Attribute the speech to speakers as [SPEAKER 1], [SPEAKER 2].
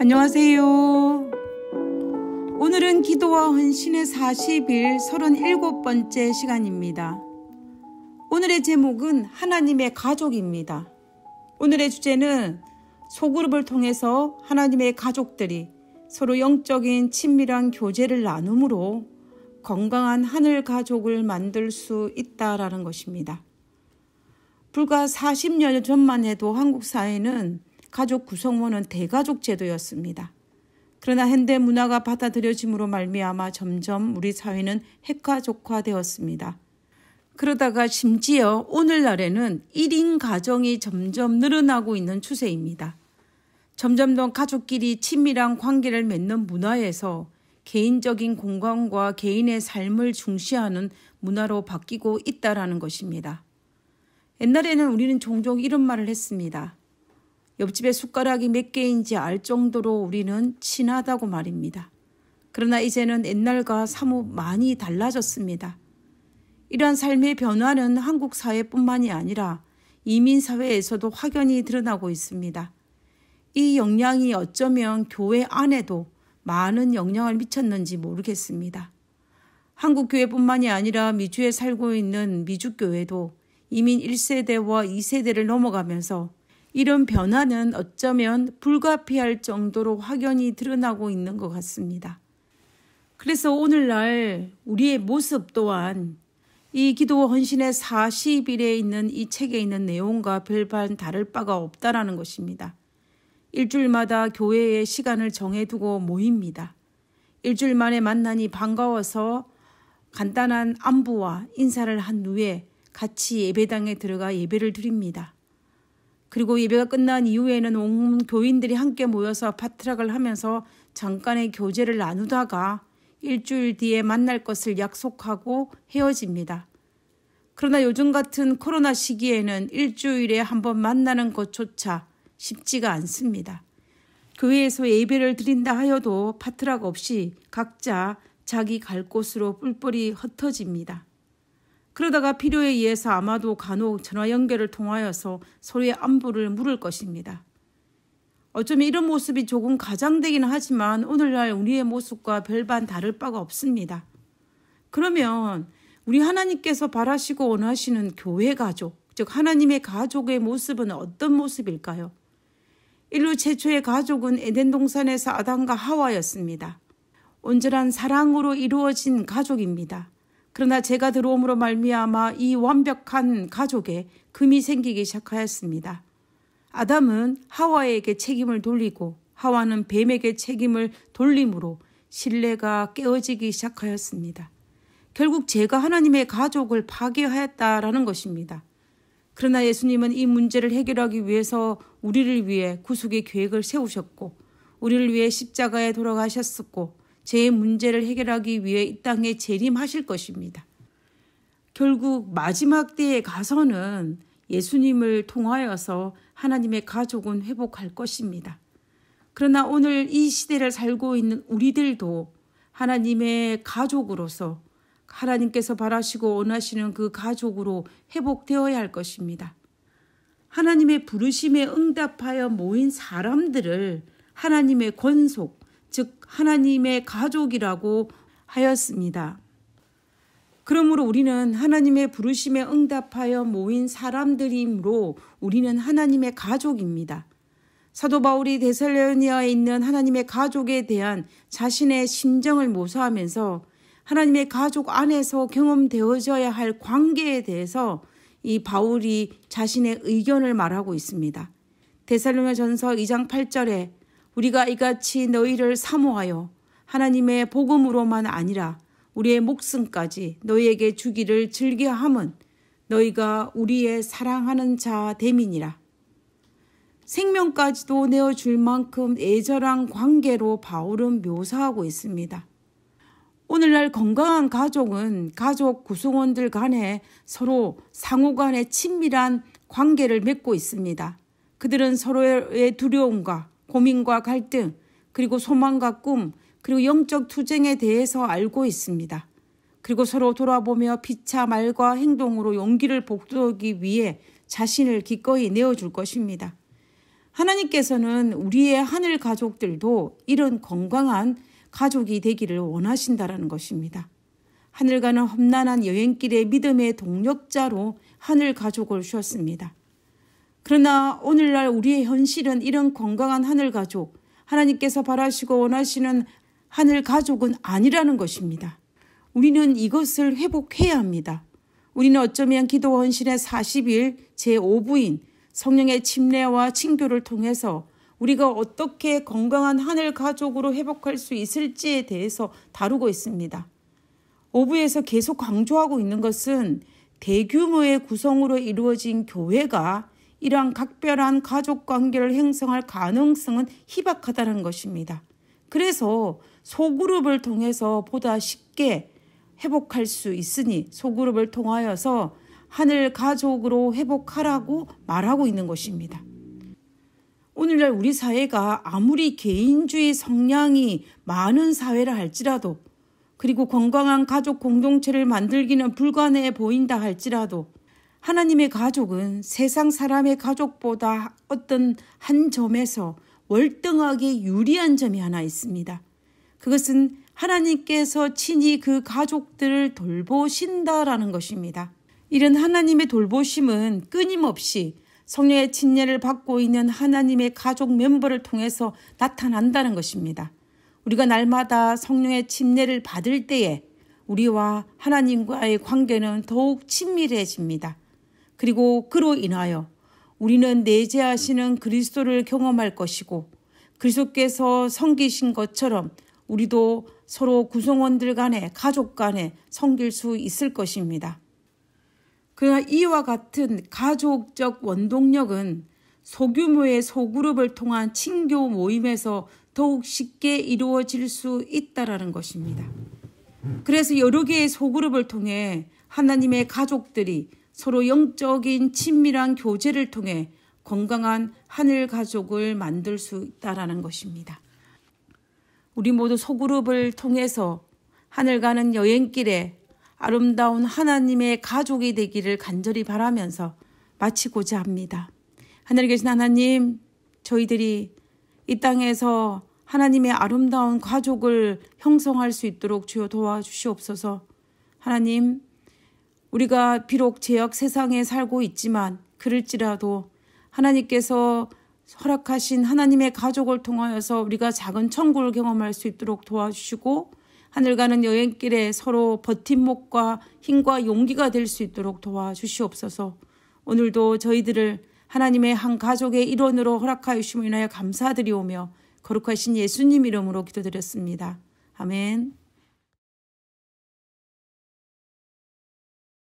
[SPEAKER 1] 안녕하세요. 오늘은 기도와 헌신의 40일 37번째 시간입니다. 오늘의 제목은 하나님의 가족입니다. 오늘의 주제는 소그룹을 통해서 하나님의 가족들이 서로 영적인 친밀한 교제를 나눔으로 건강한 하늘 가족을 만들 수 있다라는 것입니다. 불과 40년 전만 해도 한국 사회는 가족 구성원은 대가족 제도였습니다. 그러나 현대 문화가 받아들여짐으로 말미암아 점점 우리 사회는 핵가족화되었습니다. 그러다가 심지어 오늘날에는 1인 가정이 점점 늘어나고 있는 추세입니다. 점점 더 가족끼리 친밀한 관계를 맺는 문화에서 개인적인 공간과 개인의 삶을 중시하는 문화로 바뀌고 있다는 것입니다. 옛날에는 우리는 종종 이런 말을 했습니다. 옆집에 숟가락이 몇 개인지 알 정도로 우리는 친하다고 말입니다. 그러나 이제는 옛날과 사뭇 많이 달라졌습니다. 이러한 삶의 변화는 한국 사회뿐만이 아니라 이민 사회에서도 확연히 드러나고 있습니다. 이 영향이 어쩌면 교회 안에도 많은 영향을 미쳤는지 모르겠습니다. 한국 교회뿐만이 아니라 미주에 살고 있는 미주 교회도 이민 1세대와 2세대를 넘어가면서 이런 변화는 어쩌면 불가피할 정도로 확연히 드러나고 있는 것 같습니다. 그래서 오늘날 우리의 모습 또한 이 기도 헌신의 40일에 있는 이 책에 있는 내용과 별반 다를 바가 없다라는 것입니다. 일주일마다 교회에 시간을 정해두고 모입니다. 일주일 만에 만나니 반가워서 간단한 안부와 인사를 한 후에 같이 예배당에 들어가 예배를 드립니다. 그리고 예배가 끝난 이후에는 온 교인들이 함께 모여서 파트락을 하면서 잠깐의 교제를 나누다가 일주일 뒤에 만날 것을 약속하고 헤어집니다. 그러나 요즘 같은 코로나 시기에는 일주일에 한 번 만나는 것조차 쉽지가 않습니다. 교회에서 예배를 드린다 하여도 파트락 없이 각자 자기 갈 곳으로 뿔뿔이 흩어집니다. 그러다가 필요에 의해서 아마도 간혹 전화 연결을 통하여서 서로의 안부를 물을 것입니다. 어쩌면 이런 모습이 조금 가장되기는 하지만 오늘날 우리의 모습과 별반 다를 바가 없습니다. 그러면 우리 하나님께서 바라시고 원하시는 교회 가족, 즉 하나님의 가족의 모습은 어떤 모습일까요? 인류 최초의 가족은 에덴 동산에서 아담과 하와였습니다. 온전한 사랑으로 이루어진 가족입니다. 그러나 죄가 들어옴으로 말미암아 이 완벽한 가족에 금이 생기기 시작하였습니다. 아담은 하와에게 책임을 돌리고 하와는 뱀에게 책임을 돌림으로 신뢰가 깨어지기 시작하였습니다. 결국 죄가 하나님의 가족을 파괴하였다라는 것입니다. 그러나 예수님은 이 문제를 해결하기 위해서 우리를 위해 구속의 계획을 세우셨고 우리를 위해 십자가에 돌아가셨었고 죄의 문제를 해결하기 위해 이 땅에 재림하실 것입니다. 결국 마지막 때에 가서는 예수님을 통하여서 하나님의 가족은 회복할 것입니다. 그러나 오늘 이 시대를 살고 있는 우리들도 하나님의 가족으로서 하나님께서 바라시고 원하시는 그 가족으로 회복되어야 할 것입니다. 하나님의 부르심에 응답하여 모인 사람들을 하나님의 권속, 즉 하나님의 가족이라고 하였습니다. 그러므로 우리는 하나님의 부르심에 응답하여 모인 사람들이므로 우리는 하나님의 가족입니다. 사도 바울이 데살로니가에 있는 하나님의 가족에 대한 자신의 심정을 묘사하면서 하나님의 가족 안에서 경험되어져야 할 관계에 대해서 이 바울이 자신의 의견을 말하고 있습니다. 데살로니가전서 2장 8절에 우리가 이같이 너희를 사모하여 하나님의 복음으로만 아니라 우리의 목숨까지 너희에게 주기를 즐겨함은 너희가 우리의 사랑하는 자 됨이니라. 생명까지도 내어줄 만큼 애절한 관계로 바울은 묘사하고 있습니다. 오늘날 건강한 가족은 가족 구성원들 간에 서로 상호 간에 친밀한 관계를 맺고 있습니다. 그들은 서로의 두려움과 고민과 갈등, 그리고 소망과 꿈, 그리고 영적 투쟁에 대해서 알고 있습니다. 그리고 서로 돌아보며 피차 말과 행동으로 용기를 북돋우기 위해 자신을 기꺼이 내어줄 것입니다. 하나님께서는 우리의 하늘 가족들도 이런 건강한 가족이 되기를 원하신다라는 것입니다. 하늘과는 험난한 여행길의 믿음의 동력자로 하늘 가족을 주셨습니다. 그러나 오늘날 우리의 현실은 이런 건강한 하늘 가족, 하나님께서 바라시고 원하시는 하늘 가족은 아니라는 것입니다. 우리는 이것을 회복해야 합니다. 우리는 어쩌면 기도와 헌신의 40일 제5부인 성령의 침례와 칭교를 통해서 우리가 어떻게 건강한 하늘 가족으로 회복할 수 있을지에 대해서 다루고 있습니다. 5부에서 계속 강조하고 있는 것은 대규모의 구성으로 이루어진 교회가 이러한 각별한 가족 관계를 형성할 가능성은 희박하다는 것입니다. 그래서 소그룹을 통해서 보다 쉽게 회복할 수 있으니 소그룹을 통하여서 하늘 가족으로 회복하라고 말하고 있는 것입니다. 오늘날 우리 사회가 아무리 개인주의 성향이 많은 사회라 할지라도, 그리고 건강한 가족 공동체를 만들기는 불가능해 보인다 할지라도 하나님의 가족은 세상 사람의 가족보다 어떤 한 점에서 월등하게 유리한 점이 하나 있습니다. 그것은 하나님께서 친히 그 가족들을 돌보신다라는 것입니다. 이런 하나님의 돌보심은 끊임없이 성령의 침례를 받고 있는 하나님의 가족 멤버를 통해서 나타난다는 것입니다. 우리가 날마다 성령의 침례를 받을 때에 우리와 하나님과의 관계는 더욱 친밀해집니다. 그리고 그로 인하여 우리는 내재하시는 그리스도를 경험할 것이고 그리스도께서 섬기신 것처럼 우리도 서로 구성원들 간에 가족 간에 섬길 수 있을 것입니다. 그러나 이와 같은 가족적 원동력은 소규모의 소그룹을 통한 친교 모임에서 더욱 쉽게 이루어질 수 있다라는 것입니다. 그래서 여러 개의 소그룹을 통해 하나님의 가족들이 서로 영적인 친밀한 교제를 통해 건강한 하늘 가족을 만들 수 있다라는 것입니다. 우리 모두 소그룹을 통해서 하늘 가는 여행길에 아름다운 하나님의 가족이 되기를 간절히 바라면서 마치고자 합니다. 하늘에 계신 하나님, 저희들이 이 땅에서 하나님의 아름다운 가족을 형성할 수 있도록 주여 도와주시옵소서. 하나님, 우리가 비록 죄악 세상에 살고 있지만 그럴지라도 하나님께서 허락하신 하나님의 가족을 통하여서 우리가 작은 천국을 경험할 수 있도록 도와주시고 하늘 가는 여행길에 서로 버팀목과 힘과 용기가 될 수 있도록 도와주시옵소서. 오늘도 저희들을 하나님의 한 가족의 일원으로 허락하여 주심을 인하여 감사드리오며 거룩하신 예수님 이름으로 기도드렸습니다. 아멘.